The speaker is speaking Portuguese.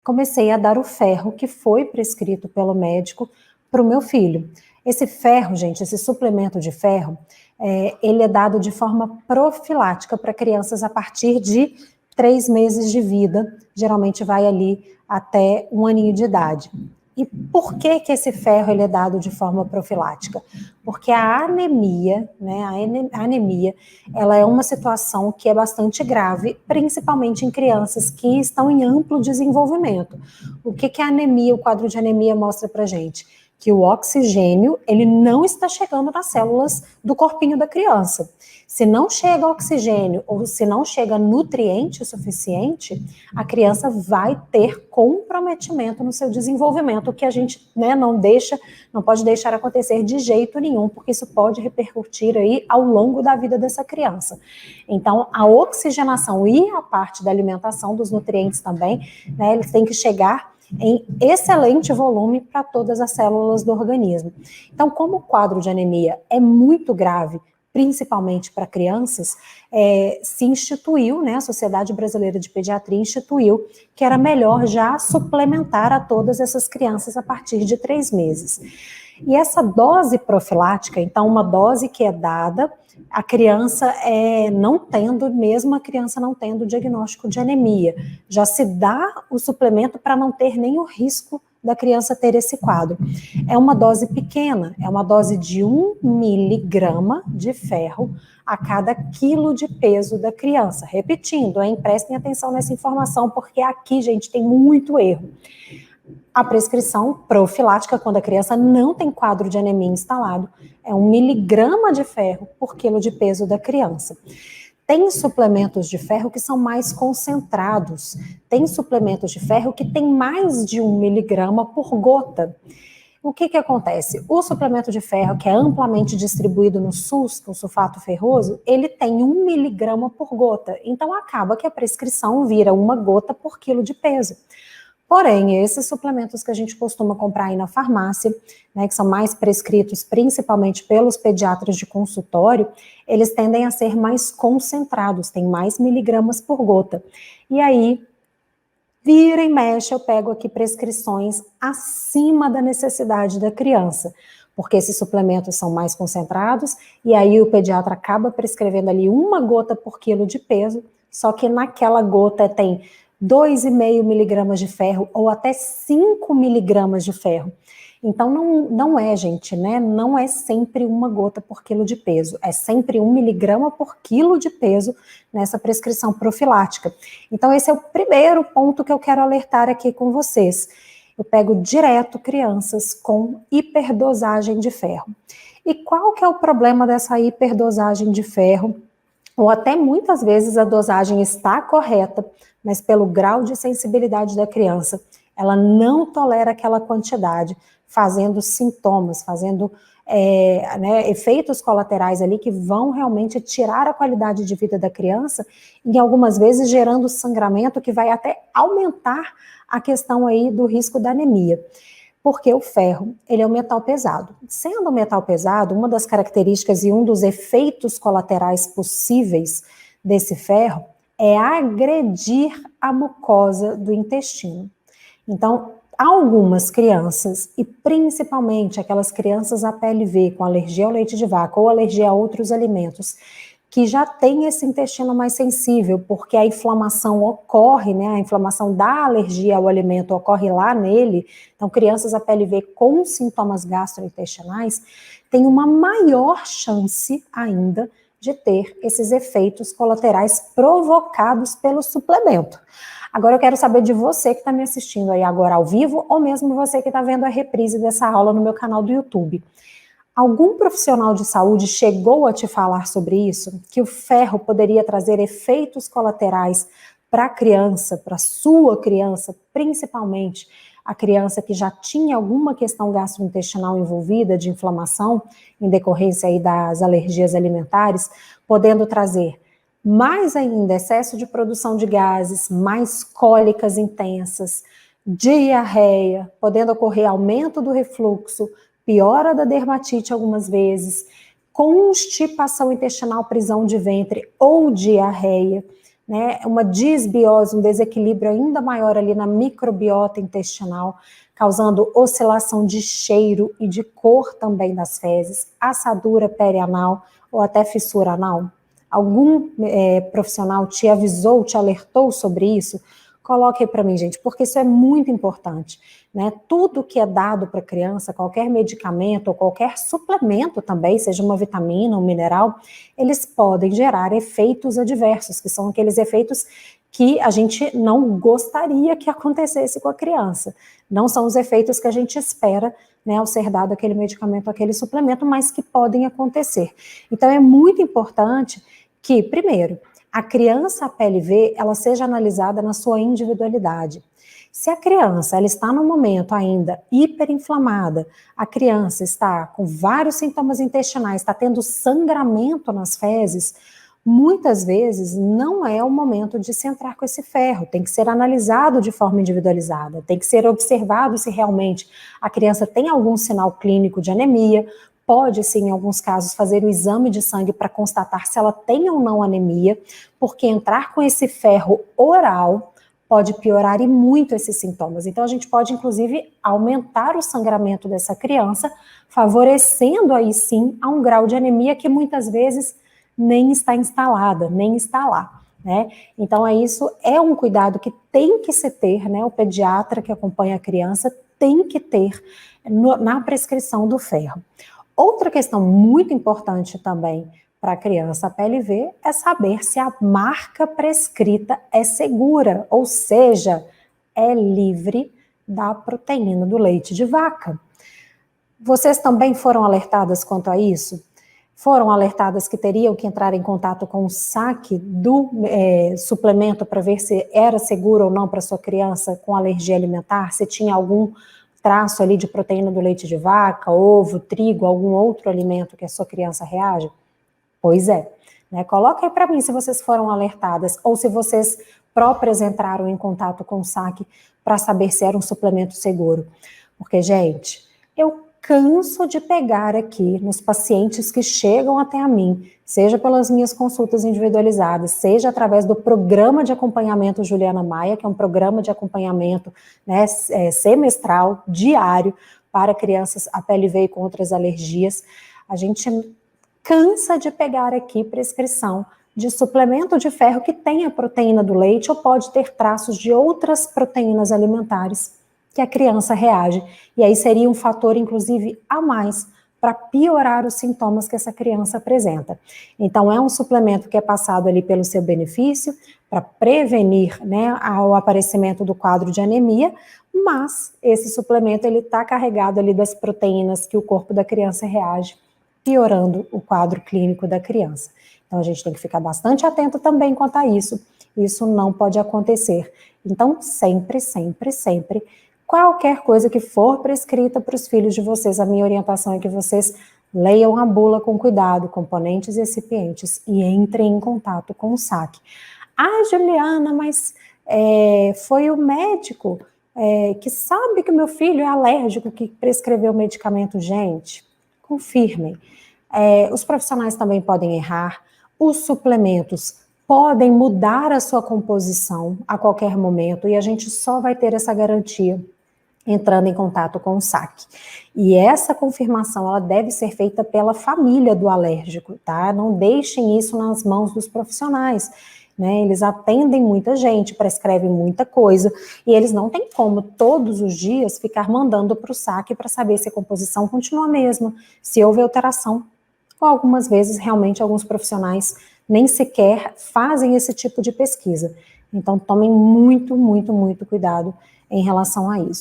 comecei a dar o ferro que foi prescrito pelo médico para o meu filho. Esse ferro, gente, esse suplemento de ferro, ele é dado de forma profilática para crianças a partir de 3 meses de vida, geralmente vai ali até 1 aninho de idade. E por que esse ferro ele é dado de forma profilática? Porque a anemia, né, a anemia, ela é uma situação que é bastante grave, principalmente em crianças que estão em amplo desenvolvimento. O que a anemia, o quadro de anemia mostra pra gente? Que o oxigênio, ele não está chegando nas células do corpinho da criança. Se não chega oxigênio ou se não chega nutriente suficiente, a criança vai ter comprometimento no seu desenvolvimento, que a gente, né, não pode deixar acontecer de jeito nenhum, porque isso pode repercutir aí ao longo da vida dessa criança. Então, a oxigenação e a parte da alimentação dos nutrientes também, né, eles têm que chegar em excelente volume para todas as células do organismo. Então, como o quadro de anemia é muito grave, principalmente para crianças, se instituiu, né, a Sociedade Brasileira de Pediatria instituiu que era melhor já suplementar a todas essas crianças a partir de 3 meses. E essa dose profilática, então uma dose que é dada, a criança mesmo a criança não tendo o diagnóstico de anemia, já se dá o suplemento para não ter nem o risco da criança ter esse quadro. É uma dose pequena, é uma dose de 1 miligrama de ferro a cada quilo de peso da criança. Repetindo, prestem atenção nessa informação, porque aqui, gente, tem muito erro. A prescrição profilática, quando a criança não tem quadro de anemia instalado, é 1 miligrama de ferro por quilo de peso da criança. Tem suplementos de ferro que são mais concentrados, tem suplementos de ferro que tem mais de 1 miligrama por gota. O que acontece? O suplemento de ferro, que é amplamente distribuído no SUS, o sulfato ferroso, ele tem 1 miligrama por gota. Então, acaba que a prescrição vira 1 gota por quilo de peso. Porém, esses suplementos que a gente costuma comprar aí na farmácia, né, que são mais prescritos principalmente pelos pediatras de consultório, eles tendem a ser mais concentrados, tem mais miligramas por gota. E aí, vira e mexe, eu pego aqui prescrições acima da necessidade da criança, porque esses suplementos são mais concentrados, e aí o pediatra acaba prescrevendo ali 1 gota por quilo de peso, só que naquela gota tem 2,5 miligramas de ferro ou até 5 miligramas de ferro. Então, não é, gente, né? Não é sempre 1 gota por quilo de peso, é sempre 1 miligrama por quilo de peso nessa prescrição profilática. Então, esse é o primeiro ponto que eu quero alertar aqui com vocês. Eu pego direto crianças com hiperdosagem de ferro. E qual que é o problema dessa hiperdosagem de ferro? Ou até muitas vezes a dosagem está correta, mas pelo grau de sensibilidade da criança, ela não tolera aquela quantidade, fazendo sintomas, fazendo efeitos colaterais ali que vão realmente tirar a qualidade de vida da criança e algumas vezes gerando sangramento que vai até aumentar a questão aí do risco da anemia. Porque o ferro, ele é um metal pesado. Sendo um metal pesado, uma das características e um dos efeitos colaterais possíveis desse ferro é agredir a mucosa do intestino. Então, algumas crianças, e principalmente aquelas crianças APLV com alergia ao leite de vaca ou alergia a outros alimentos, que já tem esse intestino mais sensível, porque a inflamação ocorre, né, a inflamação da alergia ao alimento ocorre lá nele, então crianças APLV com sintomas gastrointestinais têm uma maior chance ainda de ter esses efeitos colaterais provocados pelo suplemento. Agora eu quero saber de você que está me assistindo aí agora ao vivo, ou mesmo você que está vendo a reprise dessa aula no meu canal do YouTube. Algum profissional de saúde chegou a te falar sobre isso? Que o ferro poderia trazer efeitos colaterais para a criança, para a sua criança, principalmente a criança que já tinha alguma questão gastrointestinal envolvida, de inflamação, em decorrência aí das alergias alimentares, podendo trazer mais ainda excesso de produção de gases, mais cólicas intensas, diarreia, podendo ocorrer aumento do refluxo, piora da dermatite algumas vezes, constipação intestinal, prisão de ventre ou diarreia, né, uma disbiose, um desequilíbrio ainda maior ali na microbiota intestinal, causando oscilação de cheiro e de cor também das fezes, assadura perianal ou até fissura anal. Algum profissional te avisou, te alertou sobre isso? Coloque aí para mim, gente, porque isso é muito importante, né? Tudo que é dado para a criança, qualquer medicamento ou qualquer suplemento também, seja uma vitamina, um mineral, eles podem gerar efeitos adversos, que são aqueles efeitos que a gente não gostaria que acontecesse com a criança. Não são os efeitos que a gente espera, né, ao ser dado aquele medicamento, aquele suplemento, mas que podem acontecer. Então é muito importante que, primeiro, a criança PLV, ela seja analisada na sua individualidade. Se a criança ela está no momento ainda hiperinflamada, a criança está com vários sintomas intestinais, está tendo sangramento nas fezes, muitas vezes não é o momento de se entrar com esse ferro, tem que ser analisado de forma individualizada, tem que ser observado se realmente a criança tem algum sinal clínico de anemia, pode, sim, em alguns casos, fazer o exame de sangue para constatar se ela tem ou não anemia, porque entrar com esse ferro oral pode piorar e muito esses sintomas. Então, a gente pode, inclusive, aumentar o sangramento dessa criança, favorecendo aí, sim, a um grau de anemia que muitas vezes nem está instalada, nem está lá, né? Então, isso é um cuidado que tem que se ter, né? O pediatra que acompanha a criança tem que ter na prescrição do ferro. Outra questão muito importante também para a criança PLV é saber se a marca prescrita é segura, ou seja, é livre da proteína do leite de vaca. Vocês também foram alertadas quanto a isso? Foram alertadas que teriam que entrar em contato com o saque do suplemento para ver se era seguro ou não para sua criança com alergia alimentar, se tinha algum traço ali de proteína do leite de vaca, ovo, trigo, algum outro alimento que a sua criança reage? Pois é, né? Coloca aí para mim se vocês foram alertadas ou se vocês próprias entraram em contato com o saque para saber se era um suplemento seguro. Porque, gente, eu canso de pegar aqui nos pacientes que chegam até a mim, seja pelas minhas consultas individualizadas, seja através do programa de acompanhamento Juliana Maia, que é um programa de acompanhamento, né, semestral, diário, para crianças APLV e com outras alergias. A gente cansa de pegar aqui prescrição de suplemento de ferro que tenha proteína do leite ou pode ter traços de outras proteínas alimentares que a criança reage. E aí seria um fator, inclusive, a mais para piorar os sintomas que essa criança apresenta. Então, é um suplemento que é passado ali pelo seu benefício, para prevenir, né, o aparecimento do quadro de anemia, mas esse suplemento ele está carregado ali das proteínas que o corpo da criança reage, piorando o quadro clínico da criança. Então, a gente tem que ficar bastante atento também quanto a isso. Isso não pode acontecer. Então, sempre, sempre, sempre, qualquer coisa que for prescrita para os filhos de vocês, a minha orientação é que vocês leiam a bula com cuidado, componentes e recipientes, e entrem em contato com o saque. Ah, Juliana, mas foi o médico que sabe que o meu filho é alérgico que prescreveu o medicamento. Gente, confirmem. Os profissionais também podem errar, os suplementos podem mudar a sua composição a qualquer momento e a gente só vai ter essa garantia entrando em contato com o saque. E essa confirmação, ela deve ser feita pela família do alérgico, tá? Não deixem isso nas mãos dos profissionais, né? Eles atendem muita gente, prescrevem muita coisa, e eles não têm como todos os dias ficar mandando para o saque para saber se a composição continua a mesma, se houve alteração. Ou algumas vezes, realmente, alguns profissionais nem sequer fazem esse tipo de pesquisa. Então, tomem muito, muito, muito cuidado em relação a isso.